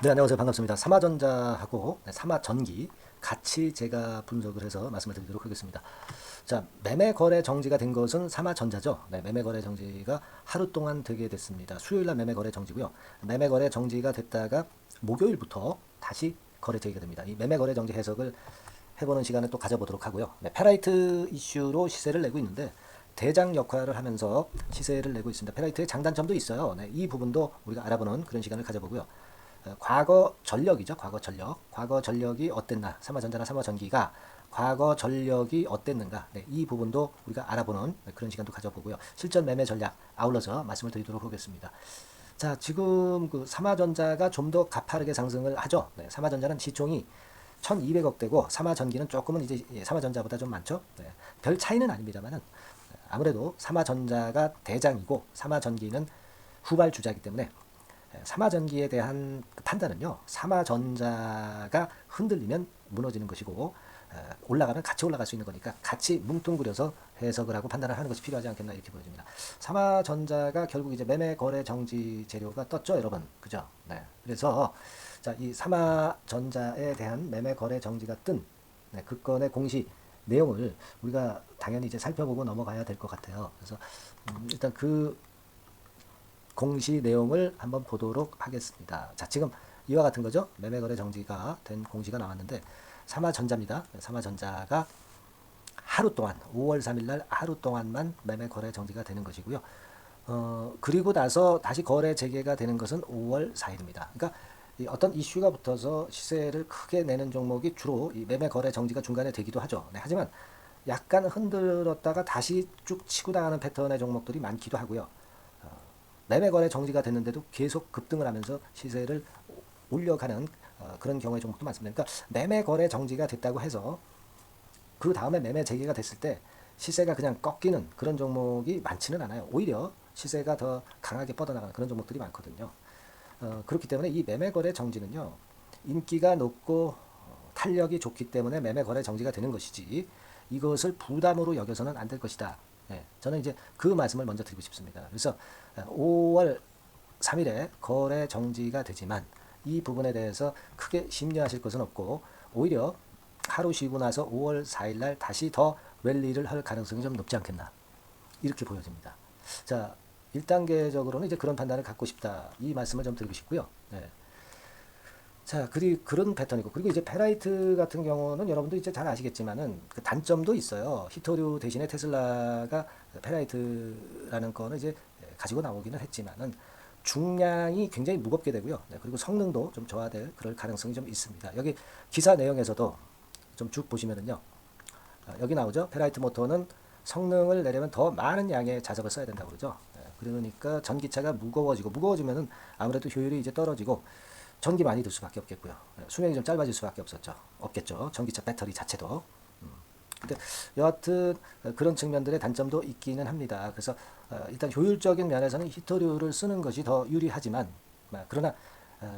네, 안녕하세요. 반갑습니다. 삼화전자하고 삼화전기 같이 제가 분석을 해서 말씀을 드리도록 하겠습니다. 자, 매매 거래 정지가 된 것은 삼화전자죠. 네, 매매 거래 정지가 하루 동안 되게 됐습니다. 수요일 날 매매 거래 정지고요. 매매 거래 정지가 됐다가 목요일부터 다시 거래 재개가 됩니다. 이 매매 거래 정지 해석을 해보는 시간을 또 가져보도록 하고요. 네, 페라이트 이슈로 시세를 내고 있는데 대장 역할을 하면서 시세를 내고 있습니다. 페라이트의 장단점도 있어요. 네, 이 부분도 우리가 알아보는 그런 시간을 가져보고요. 과거 전력이죠. 과거 전력. 과거 전력이 어땠나. 삼화전자나 삼화전기가 과거 전력이 어땠는가. 네, 이 부분도 우리가 알아보는 그런 시간도 가져보고요. 실전 매매 전략 아울러서 말씀을 드리도록 하겠습니다. 자, 지금 그 삼화전자가 좀 더 가파르게 상승을 하죠. 네, 삼화전자는 시총이 1200억 대고 삼화전기는 조금은 이제 삼화전자보다 좀 많죠. 네, 별 차이는 아닙니다만은 아무래도 삼화전자가 대장이고 삼화전기는 후발 주자이기 때문에 삼화전기에 대한 판단은요. 삼화전자가 흔들리면 무너지는 것이고 올라가면 같이 올라갈 수 있는 거니까 같이 뭉뚱그려서 해석을 하고 판단을 하는 것이 필요하지 않겠나 이렇게 보여집니다. 삼화전자가 결국 이제 매매 거래 정지 재료가 떴죠, 여러분. 그죠? 네. 그래서 자, 이 삼화전자에 대한 매매 거래 정지가 뜬 그 건의 공시 내용을 우리가 당연히 이제 살펴보고 넘어가야 될 것 같아요. 그래서 일단 그 공시 내용을 한번 보도록 하겠습니다. 자, 지금 이와 같은 거죠. 매매거래 정지가 된 공시가 나왔는데 삼화전자입니다. 삼화전자가 하루 동안 5월 3일 날 하루 동안만 매매거래 정지가 되는 것이고요. 그리고 나서 다시 거래 재개가 되는 것은 5월 4일입니다. 그러니까 어떤 이슈가 붙어서 시세를 크게 내는 종목이 주로 이 매매 거래 정지가 중간에 되기도 하죠. 네, 하지만 약간 흔들었다가 다시 쭉 치고 나가는 패턴의 종목들이 많기도 하고요. 매매 거래 정지가 됐는데도 계속 급등을 하면서 시세를 올려가는 그런 경우의 종목도 많습니다. 그러니까 매매 거래 정지가 됐다고 해서 그 다음에 매매 재개가 됐을 때 시세가 그냥 꺾이는 그런 종목이 많지는 않아요. 오히려 시세가 더 강하게 뻗어나가는 그런 종목들이 많거든요. 그렇기 때문에 이 매매 거래 정지는요. 인기가 높고 탄력이 좋기 때문에 매매 거래 정지가 되는 것이지 이것을 부담으로 여겨서는 안 될 것이다. 예, 저는 이제 그 말씀을 먼저 드리고 싶습니다. 그래서 5월 3일에 거래 정지가 되지만 이 부분에 대해서 크게 심려하실 것은 없고 오히려 하루 쉬고 나서 5월 4일 날 다시 더 랠리를 할 가능성이 좀 높지 않겠나 이렇게 보여집니다. 자, 1단계적으로는 이제 그런 판단을 갖고 싶다 이 말씀을 좀 드리고 싶고요. 네. 자, 그런 패턴이고 그리고 이제 페라이트 같은 경우는 여러분도 이제 잘 아시겠지만은 그 단점도 있어요. 히토류 대신에 테슬라가 페라이트라는 거는 이제 가지고 나오기는 했지만은 중량이 굉장히 무겁게 되고요. 네, 그리고 성능도 좀 저하될 그럴 가능성이 좀 있습니다. 여기 기사 내용에서도 좀 쭉 보시면은요. 여기 나오죠. 페라이트 모터는 성능을 내려면 더 많은 양의 자석을 써야 된다고 그러죠. 그러니까 전기차가 무거워지면은 아무래도 효율이 이제 떨어지고 전기 많이 들 수밖에 없겠고요. 수명이 좀 짧아질 수밖에 없겠죠. 전기차 배터리 자체도. 근데 여하튼 그런 측면들의 단점도 있기는 합니다. 그래서 일단 효율적인 면에서는 히토류를 쓰는 것이 더 유리하지만 그러나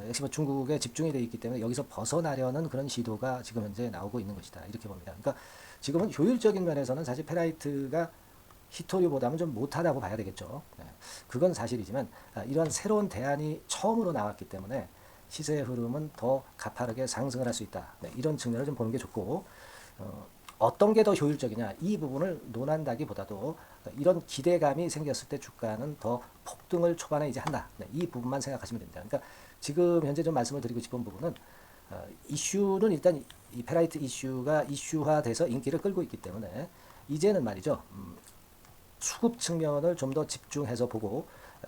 역시 뭐 중국에 집중이 되어 있기 때문에 여기서 벗어나려는 그런 시도가 지금 현재 나오고 있는 것이다. 이렇게 봅니다. 그러니까 지금은 효율적인 면에서는 사실 페라이트가 히토류보다는 좀 못하다고 봐야 되겠죠. 그건 사실이지만 이러한 새로운 대안이 처음으로 나왔기 때문에 시세 흐름은 더 가파르게 상승을 할 수 있다. 네, 이런 측면을 좀 보는 게 좋고 어떤 게 더 효율적이냐 이 부분을 논한다기보다도 이런 기대감이 생겼을 때 주가는 더 폭등을 초반에 이제 한다. 네, 이 부분만 생각하시면 됩니다. 그러니까 지금 현재 좀 말씀을 드리고 싶은 부분은 이슈는 일단 이 페라이트 이슈가 이슈화돼서 인기를 끌고 있기 때문에 이제는 말이죠. 수급 측면을 좀 더 집중해서 보고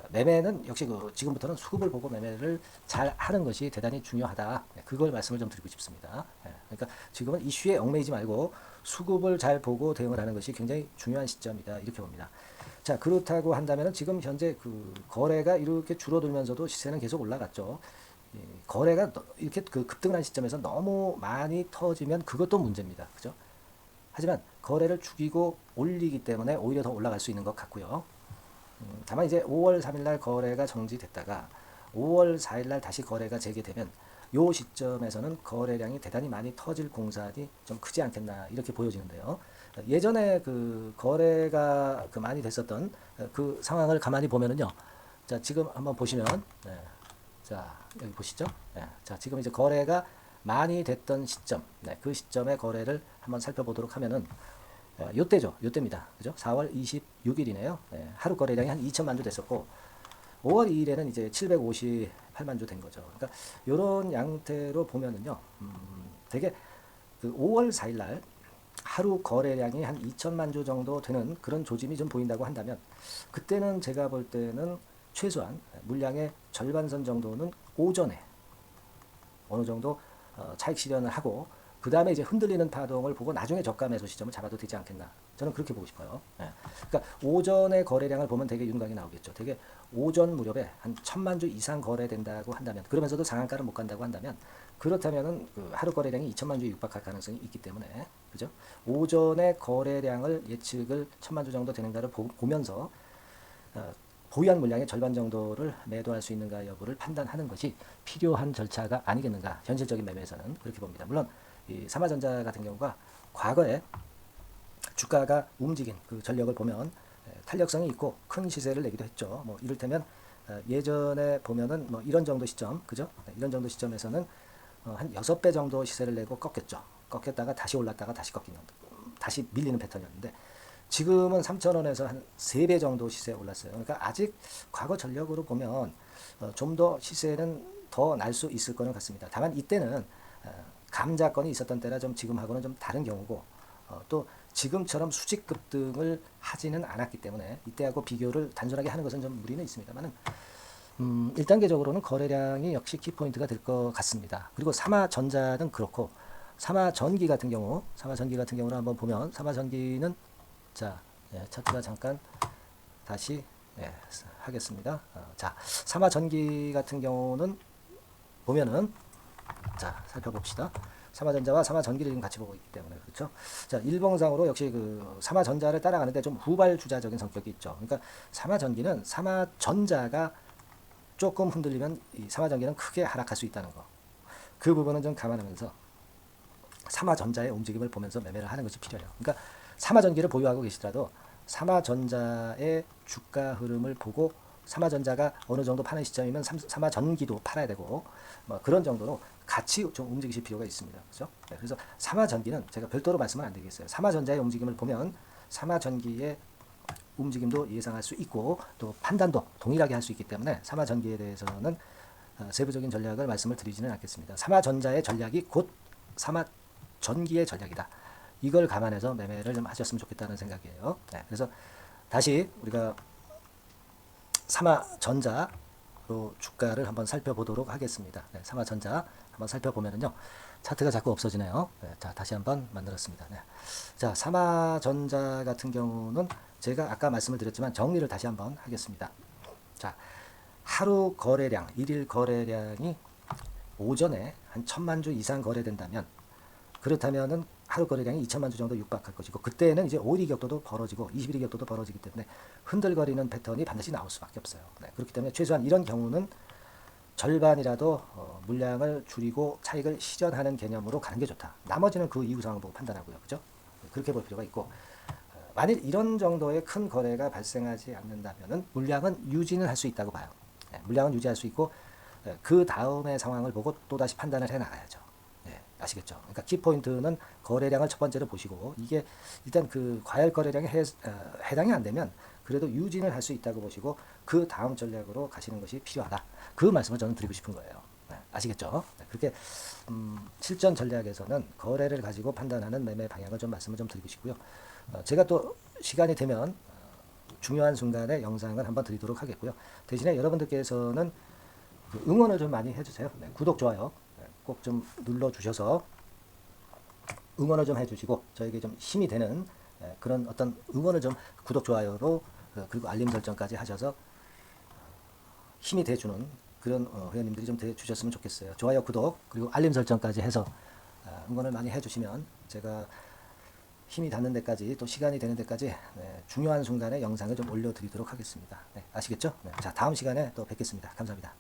매매는 역시 지금부터는 수급을 보고 매매를 잘 하는 것이 대단히 중요하다. 그걸 말씀을 좀 드리고 싶습니다. 그러니까 지금은 이슈에 얽매이지 말고 수급을 잘 보고 대응을 하는 것이 굉장히 중요한 시점이다. 이렇게 봅니다. 자, 그렇다고 한다면 지금 현재 그 거래가 이렇게 줄어들면서도 시세는 계속 올라갔죠. 거래가 이렇게 그 급등한 시점에서 너무 많이 터지면 그것도 문제입니다. 그죠? 하지만 거래를 죽이고 올리기 때문에 오히려 더 올라갈 수 있는 것 같고요. 다만 이제 5월 3일 날 거래가 정지됐다가 5월 4일 날 다시 거래가 재개되면 요 시점에서는 거래량이 대단히 많이 터질 공산이 좀 크지 않겠나 이렇게 보여지는데요. 예전에 그 거래가 많이 됐었던 그 상황을 가만히 보면은요. 자, 지금 한번 보시면 자, 여기 보시죠. 네, 자, 지금 이제 거래가 많이 됐던 시점, 네, 그 시점의 거래를 한번 살펴보도록 하면은 요때죠. 요때입니다. 그죠? 4월 26일이네요. 네, 하루 거래량이 한 2천만 주 됐었고 5월 2일에는 이제 758만 주 된 거죠. 그러니까 요런 양태로 보면은요. 되게 그 5월 4일 날 하루 거래량이 한 2천만 주 정도 되는 그런 조짐이 좀 보인다고 한다면 그때는 제가 볼 때는 최소한 물량의 절반선 정도는 오전에 어느 정도 차익 실현을 하고 그 다음에 이제 흔들리는 파동을 보고 나중에 저가 매수 시점을 잡아도 되지 않겠나. 저는 그렇게 보고 싶어요. 예. 그러니까 오전의 거래량을 보면 되게 윤곽이 나오겠죠. 되게 오전 무렵에 한 1,000만 주 이상 거래된다고 한다면 그러면서도 상한가를 못 간다고 한다면 그렇다면은 그 하루 거래량이 2천만 주에 육박할 가능성이 있기 때문에 그죠? 오전의 거래량을 예측을 1,000만 주 정도 되는가를 보면서 보유한 물량의 절반 정도를 매도할 수 있는가 여부를 판단하는 것이 필요한 절차가 아니겠는가. 현실적인 매매에서는 그렇게 봅니다. 물론 이 삼화전자 같은 경우가 과거에 주가가 움직인 그 전력을 보면 탄력성이 있고 큰 시세를 내기도 했죠. 뭐 이를테면 예전에 보면은 뭐 이런 정도 시점, 그죠? 이런 정도 시점에서는 한 6배 정도 시세를 내고 꺾였죠. 꺾였다가 다시 올랐다가 다시 꺾이는, 다시 밀리는 패턴이었는데 지금은 3,000원에서 한 3배 정도 시세에 올랐어요. 그러니까 아직 과거 전력으로 보면 좀 더 시세는 더 날 수 있을 거는 같습니다. 다만 이때는 감자건이 있었던 때라 좀 지금하고는 좀 다른 경우고 또 지금처럼 수직 급등을 하지는 않았기 때문에 이때하고 비교를 단순하게 하는 것은 좀 무리는 있습니다만은 1단계적으로는 거래량이 역시 키포인트가 될 것 같습니다. 그리고 삼화전자는 그렇고 삼화전기 같은 경우를 한번 보면 삼화전기는 자, 차트가 잠깐 다시 하겠습니다. 자, 삼화전기 같은 경우는 보면은 자, 살펴봅시다. 삼화전자와 삼화전기를 지금 같이 보고 있기 때문에 그렇죠. 자, 일봉상으로 역시 그 삼화전자를 따라가는데 좀 후발주자적인 성격이 있죠. 그러니까 삼화전기는 삼화전자가 조금 흔들리면 이 삼화전기는 크게 하락할 수 있다는 거. 그 부분은 좀 감안하면서 삼화전자의 움직임을 보면서 매매를 하는 것이 필요해요. 그러니까 삼화전기를 보유하고 계시더라도 삼화전자의 주가 흐름을 보고 삼화전자가 어느 정도 파는 시점이면 삼화전기도 팔아야 되고 뭐 그런 정도로 같이 좀 움직이실 필요가 있습니다. 그렇죠? 네, 그래서 삼화전기는 제가 별도로 말씀을 안 드리겠어요. 삼화전자의 움직임을 보면 삼화전기의 움직임도 예상할 수 있고 또 판단도 동일하게 할 수 있기 때문에 삼화전기에 대해서는 세부적인 전략을 말씀을 드리지는 않겠습니다. 삼화전자의 전략이 곧 삼화전기의 전략이다. 이걸 감안해서 매매를 좀 하셨으면 좋겠다는 생각이에요. 네, 그래서 다시 우리가 삼화전자로 주가를 한번 살펴보도록 하겠습니다. 네, 삼화전자 한번 살펴보면은요. 차트가 자꾸 없어지네요. 네, 자, 다시 한번 만들었습니다. 네. 자, 삼화전자 같은 경우는 제가 아까 말씀을 드렸지만 정리를 다시 한번 하겠습니다. 자, 하루 거래량, 일일 거래량이 오전에 한 1,000만 주 이상 거래된다면 그렇다면은 하루 거래량이 2천만 주 정도 육박할 것이고 그때는 이제 5일 격도도 벌어지고 21일 격도도 벌어지기 때문에 흔들거리는 패턴이 반드시 나올 수밖에 없어요. 네, 그렇기 때문에 최소한 이런 경우는 절반이라도 물량을 줄이고 차익을 실현하는 개념으로 가는 게 좋다. 나머지는 그 이후 상황을 보고 판단하고요. 그죠? 그렇게 볼 필요가 있고 만일 이런 정도의 큰 거래가 발생하지 않는다면은 물량은 유지는 할 수 있다고 봐요. 네, 물량은 유지할 수 있고 그 다음의 상황을 보고 또다시 판단을 해 나가야죠. 아시겠죠? 그러니까 키포인트는 거래량을 첫 번째로 보시고 이게 일단 그 과열 거래량에 해당이 안 되면 그래도 유진을 할 수 있다고 보시고 그 다음 전략으로 가시는 것이 필요하다. 그 말씀을 저는 드리고 싶은 거예요. 네, 아시겠죠? 네, 그렇게 실전 전략에서는 거래를 가지고 판단하는 매매 방향을 좀 말씀을 좀 드리고 싶고요. 제가 또 시간이 되면 중요한 순간에 영상을 한번 드리도록 하겠고요. 대신에 여러분들께서는 그 응원을 좀 많이 해주세요. 네, 구독, 좋아요 꼭 좀 눌러주셔서 응원을 좀 해주시고 저에게 좀 힘이 되는 그런 어떤 응원을 좀 구독, 좋아요로 그리고 알림 설정까지 하셔서 힘이 돼주는 그런 회원님들이 좀 돼주셨으면 좋겠어요. 좋아요, 구독 그리고 알림 설정까지 해서 응원을 많이 해주시면 제가 힘이 닿는 데까지 또 시간이 되는 데까지 중요한 순간에 영상을 좀 올려드리도록 하겠습니다. 네, 아시겠죠? 네, 자, 다음 시간에 또 뵙겠습니다. 감사합니다.